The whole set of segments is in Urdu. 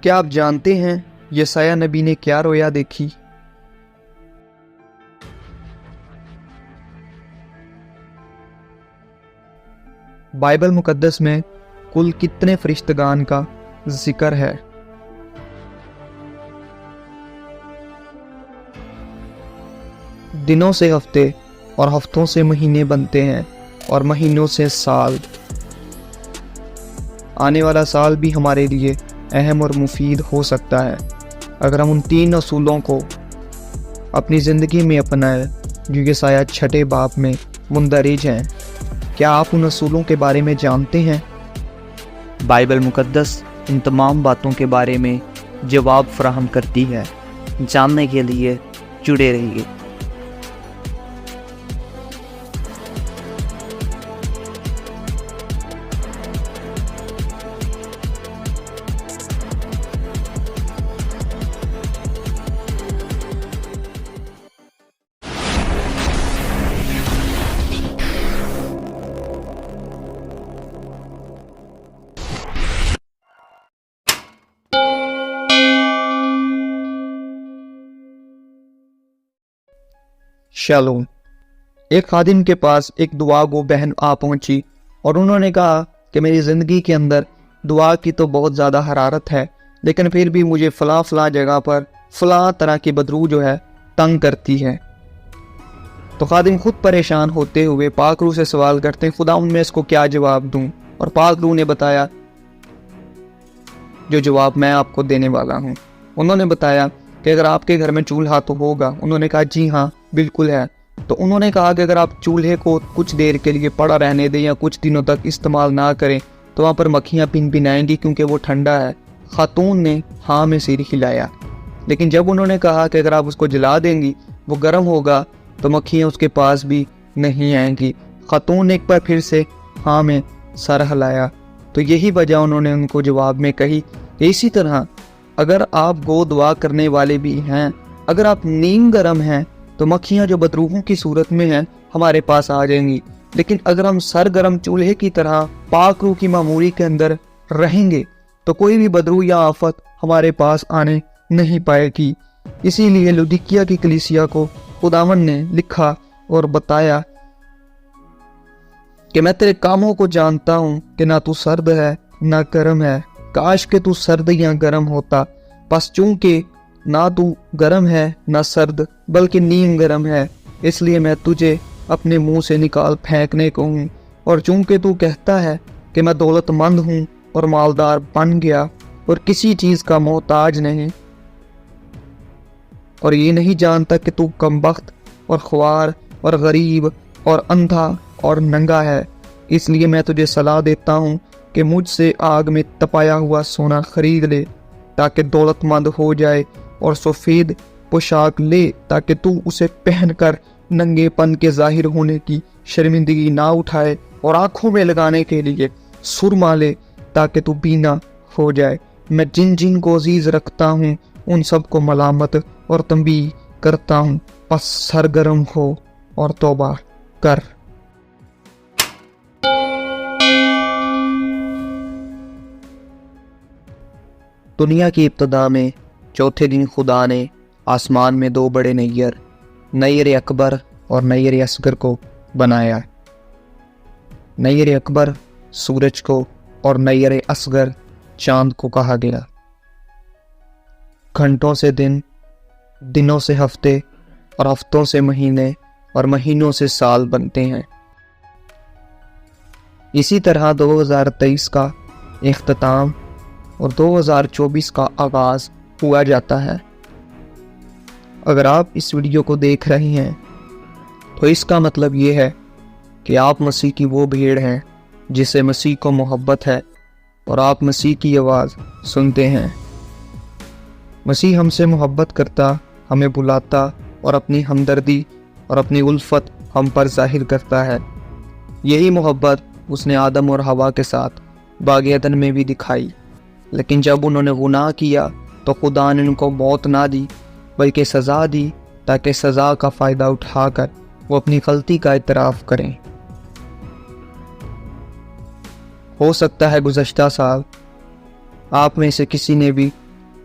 کیا آپ جانتے ہیں یسایہ نبی نے کیا رویا دیکھی؟ بائبل مقدس میں کل کتنے فرشتگان کا ذکر ہے؟ دنوں سے ہفتے اور ہفتوں سے مہینے بنتے ہیں اور مہینوں سے سال۔ آنے والا سال بھی ہمارے لیے اہم اور مفید ہو سکتا ہے اگر ہم ان 3 اصولوں کو اپنی زندگی میں اپنائیں جو یسایہ 6 باب میں مندرج ہیں۔ کیا آپ ان اصولوں کے بارے میں جانتے ہیں؟ بائبل مقدس ان تمام باتوں کے بارے میں جواب فراہم کرتی ہے۔ جاننے کے لیے جڑے رہیے۔ شالوم۔ ایک خادم کے پاس ایک دعا گو بہن آ پہنچی اور انہوں نے کہا کہ میری زندگی کے اندر دعا کی تو بہت زیادہ حرارت ہے، لیکن پھر بھی مجھے فلاں جگہ پر فلاں طرح کی بدرو جو ہے تنگ کرتی ہے۔ تو خادم خود پریشان ہوتے ہوئے پاک روح سے سوال کرتے ہیں، خدا میں اس کو کیا جواب دوں؟ اور پاک روح نے بتایا جو جواب میں آپ کو دینے والا ہوں۔ انہوں نے بتایا کہ اگر آپ کے گھر میں چولہا تو ہوگا۔ انہوں نے کہا جی ہاں بالکل ہے۔ تو انہوں نے کہا کہ اگر آپ چولہے کو کچھ دیر کے لیے پڑا رہنے دیں یا کچھ دنوں تک استعمال نہ کریں تو وہاں پر مکھیاں پنپنائیں گی کیونکہ وہ ٹھنڈا ہے۔ خاتون نے ہاں میں سر ہلایا، لیکن جب انہوں نے کہا کہ اگر آپ اس کو جلا دیں گی وہ گرم ہوگا تو مکھیاں اس کے پاس بھی نہیں آئیں گی۔ خاتون نے ایک بار پھر سے ہاں میں سر ہلایا۔ تو یہی وجہ انہوں نے ان کو جواب میں کہی کہ اسی طرح اگر آپ گو دعا کرنے والے بھی ہیں، اگر آپ نیم گرم ہیں تو مکھیاں جو بدروحوں کی صورت میں ہیں ہمارے پاس آ جائیں گی، لیکن اگر ہم سرگرم چولہے کی طرح پاک روح کی معموری کے اندر رہیں گے تو کوئی بھی بدروح یا آفت ہمارے پاس آنے نہیں پائے گی۔ اسی لیے لودیکیا کی کلیسیا کو خداوند نے لکھا اور بتایا کہ میں تیرے کاموں کو جانتا ہوں کہ نہ تو سرد ہے نہ گرم ہے، کاش کہ تو سرد یا گرم ہوتا، پس چونکہ نہ تو گرم ہے نہ سرد بلکہ نیم گرم ہے، اس لیے میں تجھے اپنے منہ سے نکال پھینکنے کو ہوں۔ اور چونکہ تو کہتا ہے کہ میں دولت مند ہوں اور مالدار بن گیا اور کسی چیز کا محتاج نہیں، اور یہ نہیں جانتا کہ تو کمبخت اور خوار اور غریب اور اندھا اور ننگا ہے، اس لیے میں تجھے صلاح دیتا ہوں کہ مجھ سے آگ میں تپایا ہوا سونا خرید لے تاکہ دولت مند ہو جائے، اور سفید پوشاک لے تاکہ تو اسے پہن کر ننگے پن کے ظاہر ہونے کی شرمندگی نہ اٹھائے، اور آنکھوں میں لگانے کے لیے سرما لے تاکہ تو بینا ہو جائے۔ میں جن جن کو عزیز رکھتا ہوں ان سب کو ملامت اور تنبیہ کرتا ہوں، پس سرگرم ہو اور توبہ کر۔ دنیا کی ابتدا میں چوتھے دن خدا نے آسمان میں 2 بڑے نیر، نیر اکبر اور نیر اصغر کو بنایا۔ نیر اکبر سورج کو اور نیر اصغر چاند کو کہا گیا۔ گھنٹوں سے دن، دنوں سے ہفتے اور ہفتوں سے مہینے اور مہینوں سے سال بنتے ہیں۔ اسی طرح 2023 کا اختتام اور 2024 کا آغاز ہوا جاتا ہے۔ اگر آپ اس ویڈیو کو دیکھ رہے ہیں تو اس کا مطلب یہ ہے کہ آپ مسیح کی وہ بھیڑ ہیں جسے مسیح کو محبت ہے اور آپ مسیح کی آواز سنتے ہیں۔ مسیح ہم سے محبت کرتا، ہمیں بلاتا اور اپنی ہمدردی اور اپنی الفت ہم پر ظاہر کرتا ہے۔ یہی محبت اس نے آدم اور حوا کے ساتھ باغ عدن میں بھی دکھائی، لیکن جب انہوں نے گناہ کیا تو خدا نے ان کو موت نہ دی بلکہ سزا دی تاکہ سزا کا فائدہ اٹھا کر وہ اپنی غلطی کا اعتراف کریں۔ ہو سکتا ہے گزشتہ سال آپ میں سے کسی نے بھی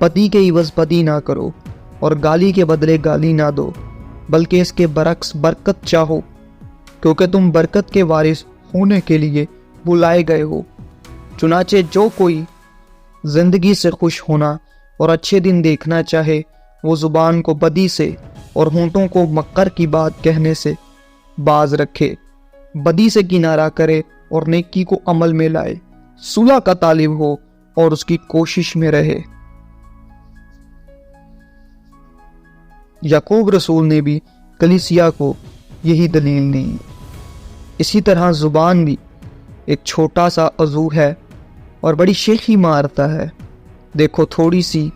بدی کے عوض بدی نہ کرو اور گالی کے بدلے گالی نہ دو، بلکہ اس کے برعکس برکت چاہو، کیونکہ تم برکت کے وارث ہونے کے لیے بلائے گئے ہو۔ چنانچہ جو کوئی زندگی سے خوش ہونا اور اچھے دن دیکھنا چاہے، وہ زبان کو بدی سے اور ہونٹوں کو مکر کی بات کہنے سے باز رکھے، بدی سے کنارہ کرے اور نیکی کو عمل میں لائے، صلح کا طالب ہو اور اس کی کوشش میں رہے۔ یعقوب رسول نے بھی کلیسیا کو یہی دلیل دی۔ اسی طرح زبان بھی ایک چھوٹا سا عضو ہے اور بڑی شیخی مارتا ہے۔ دیکھو تھوڑی سی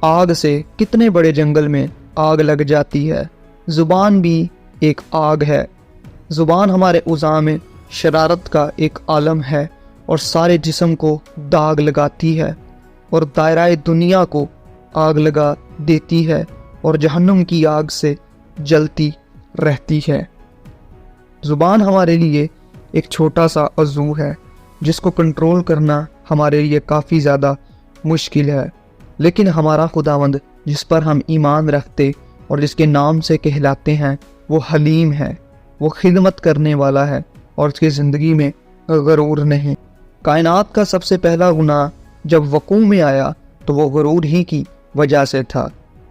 آگ سے کتنے بڑے جنگل میں آگ لگ جاتی ہے۔ زبان بھی ایک آگ ہے۔ زبان ہمارے اعضاء میں شرارت کا ایک عالم ہے اور سارے جسم کو داغ لگاتی ہے اور دائرہ دنیا کو آگ لگا دیتی ہے اور جہنم کی آگ سے جلتی رہتی ہے۔ زبان ہمارے لیے ایک چھوٹا سا عضو ہے جس کو کنٹرول کرنا ہمارے لیے کافی زیادہ مشکل ہے، لیکن ہمارا خداوند جس پر ہم ایمان رکھتے اور جس کے نام سے کہلاتے ہیں وہ حلیم ہے، وہ خدمت کرنے والا ہے اور اس کی زندگی میں غرور نہیں۔ کائنات کا سب سے پہلا گناہ جب وقوع میں آیا تو وہ غرور ہی کی وجہ سے تھا۔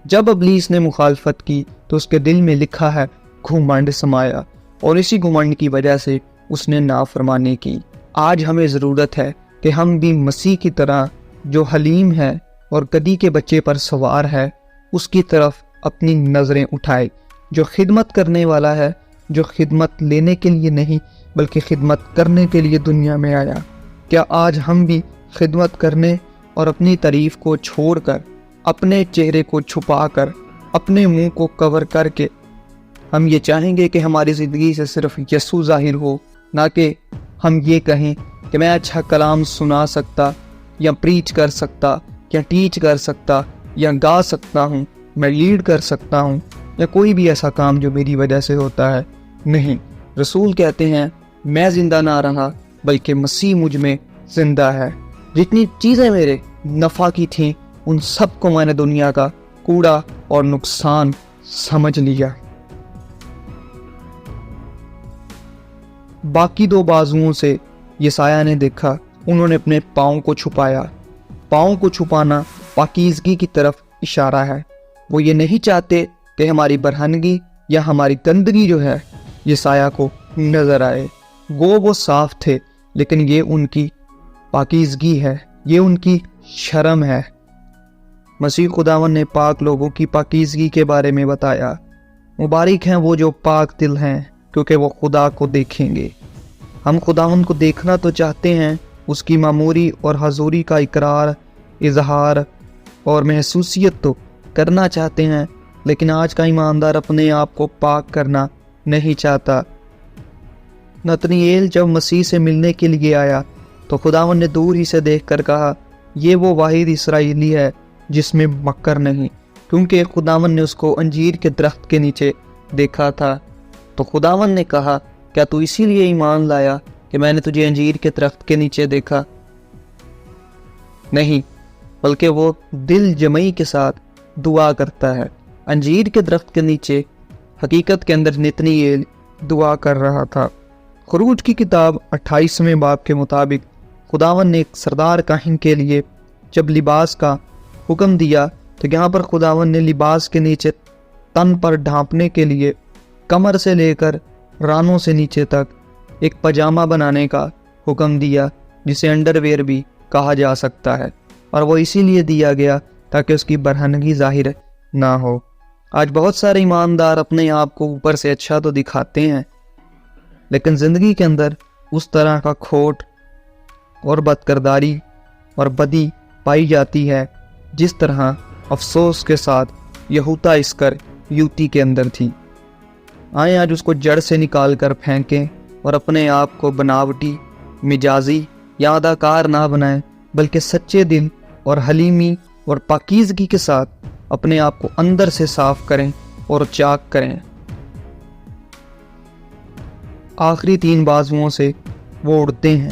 جب ابلیس نے مخالفت کی تو اس کے دل میں لکھا ہے گھمنڈ سمایا، اور اسی گھمنڈ کی وجہ سے اس نے نافرمانی کی۔ آج ہمیں ضرورت ہے کہ ہم بھی مسیح کی طرح جو حلیم ہے اور گدی کے بچے پر سوار ہے اس کی طرف اپنی نظریں اٹھائے، جو خدمت کرنے والا ہے، جو خدمت لینے کے لیے نہیں بلکہ خدمت کرنے کے لیے دنیا میں آیا۔ کیا آج ہم بھی خدمت کرنے اور اپنی تعریف کو چھوڑ کر، اپنے چہرے کو چھپا کر، اپنے منہ کو کور کر کے ہم یہ چاہیں گے کہ ہماری زندگی سے صرف یسوع ظاہر ہو، نہ کہ ہم یہ کہیں کہ میں اچھا کلام سنا سکتا یا پریچ کر سکتا یا ٹیچ کر سکتا یا گا سکتا ہوں، میں لیڈ کر سکتا ہوں، یا کوئی بھی ایسا کام جو میری وجہ سے ہوتا ہے؟ نہیں، رسول کہتے ہیں میں زندہ نہ رہا بلکہ مسیح مجھ میں زندہ ہے۔ جتنی چیزیں میرے نفع کی تھیں ان سب کو میں نے دنیا کا کوڑا اور نقصان سمجھ لیا۔ باقی دو بازوؤں سے یسایہ نے دیکھا، انہوں نے اپنے پاؤں کو چھپایا۔ پاؤں کو چھپانا پاکیزگی کی طرف اشارہ ہے۔ وہ یہ نہیں چاہتے کہ ہماری برہنگی یا ہماری گندگی جو ہے یسایہ کو نظر آئے۔ وہ صاف تھے، لیکن یہ ان کی پاکیزگی ہے، یہ ان کی شرم ہے۔ مسیح خداوند نے پاک لوگوں کی پاکیزگی کے بارے میں بتایا، مبارک ہیں وہ جو پاک دل ہیں کیونکہ وہ خدا کو دیکھیں گے۔ ہم خداوند کو دیکھنا تو چاہتے ہیں، اس کی معموری اور حضوری کا اقرار، اظہار اور محسوسیت تو کرنا چاہتے ہیں، لیکن آج کا ایماندار اپنے آپ کو پاک کرنا نہیں چاہتا۔ نتنیل جب مسیح سے ملنے کے لیے آیا تو خداوند نے دور ہی سے دیکھ کر کہا، یہ وہ واحد اسرائیلی ہے جس میں مکر نہیں، کیونکہ خداوند نے اس کو انجیر کے درخت کے نیچے دیکھا تھا۔ تو خداوند نے کہا، کیا تو اسی لیے ایمان لایا کہ میں نے تجھے انجیر کے درخت کے نیچے دیکھا؟ نہیں، بلکہ وہ دل جمعی کے ساتھ دعا کرتا ہے۔ انجیر کے درخت کے نیچے حقیقت کے اندر نتنیل دعا کر رہا تھا۔ خروج کی کتاب 28ویں باب کے مطابق خداوند نے ایک سردار کاہن کے لیے جب لباس کا حکم دیا تو یہاں پر خداوند نے لباس کے نیچے تن پر ڈھانپنے کے لیے کمر سے لے کر رانوں سے نیچے تک ایک پاجامہ بنانے کا حکم دیا، جسے انڈر ویئر بھی کہا جا سکتا ہے، اور وہ اسی لیے دیا گیا تاکہ اس کی برہنگی ظاہر نہ ہو۔ آج بہت سارے ایماندار اپنے آپ کو اوپر سے اچھا تو دکھاتے ہیں، لیکن زندگی کے اندر اس طرح کا کھوٹ اور بدکرداری اور بدی پائی جاتی ہے جس طرح افسوس کے ساتھ یہودا اسکر یوتی کے اندر تھی۔ آئیں آج اس کو جڑ سے نکال کر پھینکیں اور اپنے آپ کو بناوٹی، مجازی یا اداکار نہ بنائیں، بلکہ سچے دل اور حلیمی اور پاکیزگی کے ساتھ اپنے آپ کو اندر سے صاف کریں اور چاک کریں۔ آخری 3 بازوؤں سے وہ اڑتے ہیں،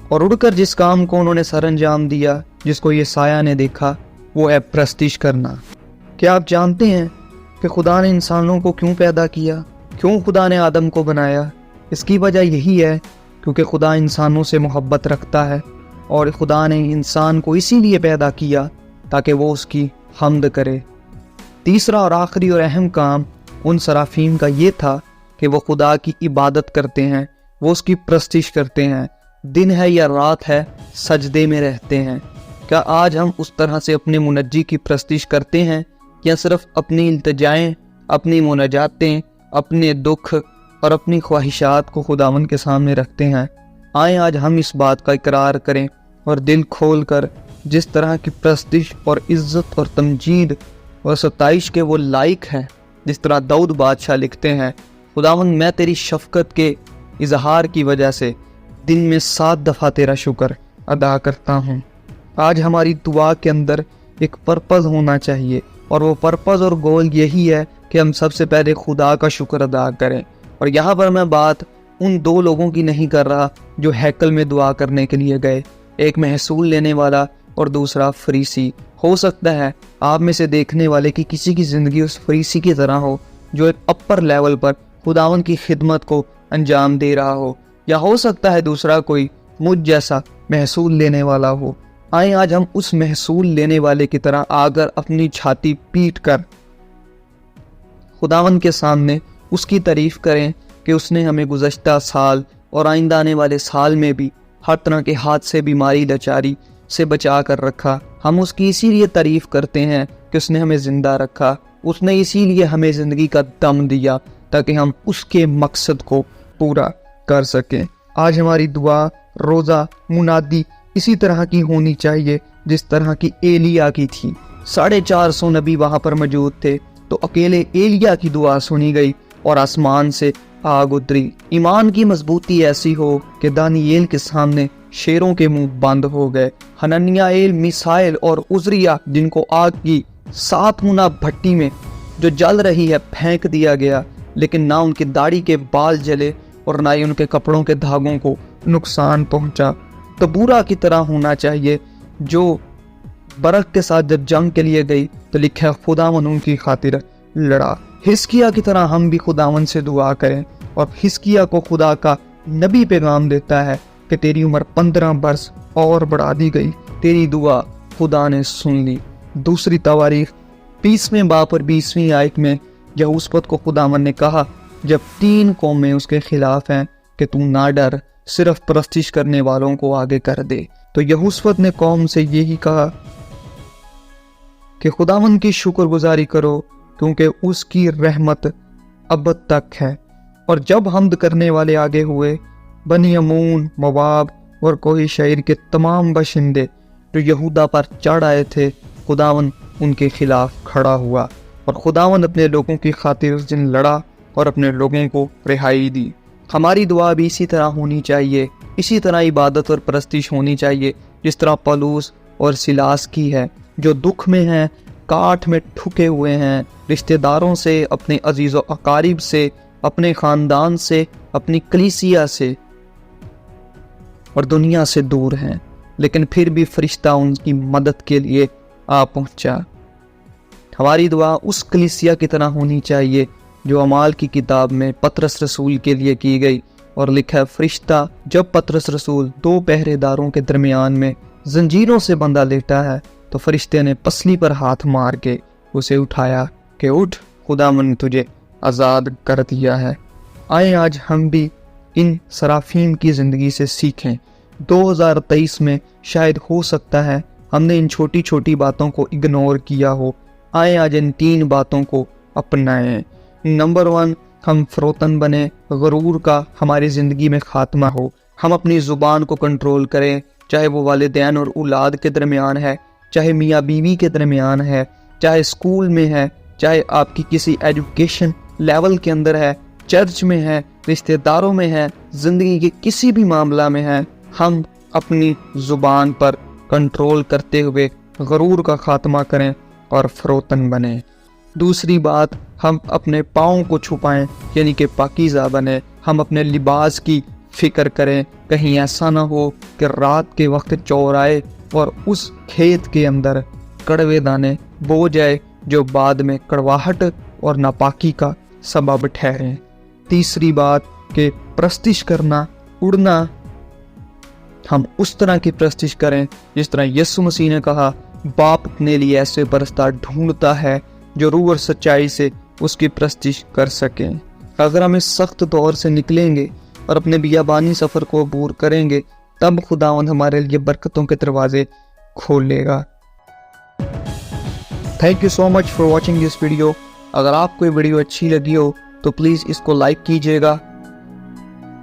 اور اڑ کر جس کام کو انہوں نے سر انجام دیا جس کو یہ سایہ نے دیکھا وہ ہے پرستش کرنا۔ کیا آپ جانتے ہیں کہ خدا نے انسانوں کو کیوں پیدا کیا؟ کیوں خدا نے آدم کو بنایا؟ اس کی وجہ یہی ہے کیونکہ خدا انسانوں سے محبت رکھتا ہے، اور خدا نے انسان کو اسی لیے پیدا کیا تاکہ وہ اس کی حمد کرے۔ تیسرا اور آخری اور اہم کام ان صرافین کا یہ تھا کہ وہ خدا کی عبادت کرتے ہیں، وہ اس کی پرستش کرتے ہیں، دن ہے یا رات ہے سجدے میں رہتے ہیں۔ کیا آج ہم اس طرح سے اپنے منجی کی پرستش کرتے ہیں، یا صرف اپنی التجائیں، اپنی مناجاتیں، اپنے دکھ اور اپنی خواہشات کو خداوند کے سامنے رکھتے ہیں؟ آئیں آج ہم اس بات کا اقرار کریں اور دل کھول کر جس طرح کی پرستش اور عزت اور تمجید اور ستائش کے وہ لائق ہیں، جس طرح داؤد بادشاہ لکھتے ہیں، خداوند میں تیری شفقت کے اظہار کی وجہ سے دن میں 7 دفعہ تیرا شکر ادا کرتا ہوں۔ آج ہماری دعا کے اندر ایک پرپز ہونا چاہیے، اور وہ پرپز اور گول یہی ہے کہ ہم سب سے پہلے خدا کا شکر ادا کریں۔ اور یہاں پر میں بات ان 2 لوگوں کی نہیں کر رہا جو ہیکل میں دعا کرنے کے لیے گئے، ایک محصول لینے والا اور دوسرا فریسی۔ ہو سکتا ہے آپ میں سے دیکھنے والے کی کسی کی زندگی اس فریسی کی طرح ہو جو ایک اپر لیول پر خداوند کی خدمت کو انجام دے رہا ہو، یا ہو سکتا ہے دوسرا کوئی مجھ جیسا محصول لینے والا ہو۔ آئیں آج ہم اس محصول لینے والے کی طرح آگر اپنی چھاتی پیٹ کر خداوند کے سامنے اس کی تعریف کریں کہ اس نے ہمیں گزشتہ سال اور آئندہ آنے والے سال میں بھی ہر طرح کے حادثے، بیماری، لاچاری سے بچا کر رکھا۔ ہم اس کی اسی لیے تعریف کرتے ہیں کہ اس نے ہمیں زندہ رکھا، اس نے اسی لیے ہمیں زندگی کا دم دیا تاکہ ہم اس کے مقصد کو پورا کر سکیں۔ آج ہماری دعا، روزہ، منادی اسی طرح کی ہونی چاہیے جس طرح کی ایلیا کی تھی۔ 450 نبی وہاں پر موجود تھے، تو اکیلے ایلیا کی دعا سنی گئی اور آسمان سے آگ اتری۔ ایمان کی مضبوطی ایسی ہو کہ دانییل کے سامنے شیروں کے منہ بند ہو گئے۔ حنانیائیل، میسائیل اور عزریا جن کو آگ کی 7 گنا بھٹی میں جو جل رہی ہے پھینک دیا گیا، لیکن نہ ان کی داڑھی کے بال جلے اور نہ ہی ان کے کپڑوں کے دھاگوں کو نقصان پہنچا۔ تو برا کی طرح ہونا چاہیے جو برق کے ساتھ جب جنگ کے لیے گئی تو لکھا ہے خداوند ان کی خاطر لڑا۔ حزقیہ کی طرح ہم بھی خداوند سے دعا کریں، اور حزقیہ کو خدا کا نبی پیغام دیتا ہے کہ تیری عمر 15 برس اور بڑھا دی گئی، تیری دعا خدا نے سن لی۔ دوسری تواریخ 20ویں باب اور 20ویں آیت میں یہوشافت کو خداوند نے کہا جب 3 قومیں اس کے خلاف ہیں کہ تو نہ ڈر، صرف پرستش کرنے والوں کو آگے کر دے۔ تو یہوشافت نے قوم سے یہی کہا کہ خداوند کی شکر گزاری کرو کیونکہ اس کی رحمت ابد تک ہے۔ اور جب حمد کرنے والے آگے ہوئے، بنی امون، مواب اور کوئی شہر کے تمام باشندے جو یہودا پر چڑھ آئے تھے، خداوند ان کے خلاف کھڑا ہوا، اور خداوند اپنے لوگوں کی خاطر اس دن لڑا اور اپنے لوگوں کو رہائی دی۔ ہماری دعا بھی اسی طرح ہونی چاہیے، اسی طرح عبادت اور پرستش ہونی چاہیے جس طرح پولس اور سیلاس کی ہے، جو دکھ میں ہیں، کاٹ میں ٹھکے ہوئے ہیں، رشتہ داروں سے، اپنے عزیز و اقارب سے، اپنے خاندان سے، اپنی کلیسیا سے اور دنیا سے دور ہیں، لیکن پھر بھی فرشتہ ان کی مدد کے لیے آ پہنچا۔ ہماری دعا اس کلیسیا کی طرح ہونی چاہیے جو اعمال کی کتاب میں پطرس رسول کے لیے کی گئی، اور لکھا ہے فرشتہ جب پطرس رسول 2 پہرے داروں کے درمیان میں زنجیروں سے بندھا لیٹا ہے تو فرشتے نے پسلی پر ہاتھ مار کے اسے اٹھایا کہ اٹھ، خداوند نے تجھے آزاد کر دیا ہے۔ آئیں آج ہم بھی ان صرافین کی زندگی سے سیکھیں۔ 2023 میں شاید ہو سکتا ہے ہم نے ان چھوٹی چھوٹی باتوں کو اگنور کیا ہو۔ آئیں آج ان 3 باتوں کو اپنائیں۔ نمبر 1، ہم فروتن بنیں، غرور کا ہماری زندگی میں خاتمہ ہو۔ ہم اپنی زبان کو کنٹرول کریں، چاہے وہ والدین اور اولاد کے درمیان ہے، چاہے میاں بیوی کے درمیان ہے، چاہے اسکول میں ہے، چاہے آپ کی کسی ایجوکیشن لیول کے اندر ہے، چرچ میں ہے، رشتہ داروں میں ہے، زندگی کے کسی بھی معاملہ میں ہے، ہم اپنی زبان پر کنٹرول کرتے ہوئے غرور کا خاتمہ کریں اور فروتن بنیں۔ دوسری بات، ہم اپنے پاؤں کو چھپائیں، یعنی کہ پاکیزہ بنیں۔ ہم اپنے لباس کی فکر کریں، کہیں ایسا نہ ہو کہ رات کے وقت چور آئے اور اس کھیت کے اندر کڑوے دانے بو جائے جو بعد میں کڑواہٹ اور ناپاکی کا سبب ٹھہریں۔ تیسری بات کہ پرستش کرنا، اڑنا، ہم اس طرح کی پرستش کریں جس طرح یسوع مسیح نے کہا، باپ اپنے لیے ایسے پرستار ڈھونڈتا ہے جو روح اور سچائی سے اس کی پرستش کر سکیں۔ اگر ہم اس سخت دور سے نکلیں گے اور اپنے بیابانی سفر کو عبور کریں گے، تب خداوند ہمارے لیے برکتوں کے دروازے کھولے گا۔ Thank you so much for watching this video. اگر آپ کو یہ ویڈیو اچھی لگی ہو تو پلیز اس کو لائک کیجیے گا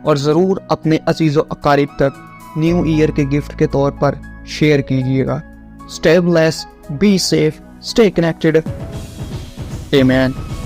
اور ضرور اپنے عزیز و اقارب تک نیو ایئر کے گفٹ کے طور پر شیئر کیجیے گا۔ Stay blessed, be safe, stay connected. Amen.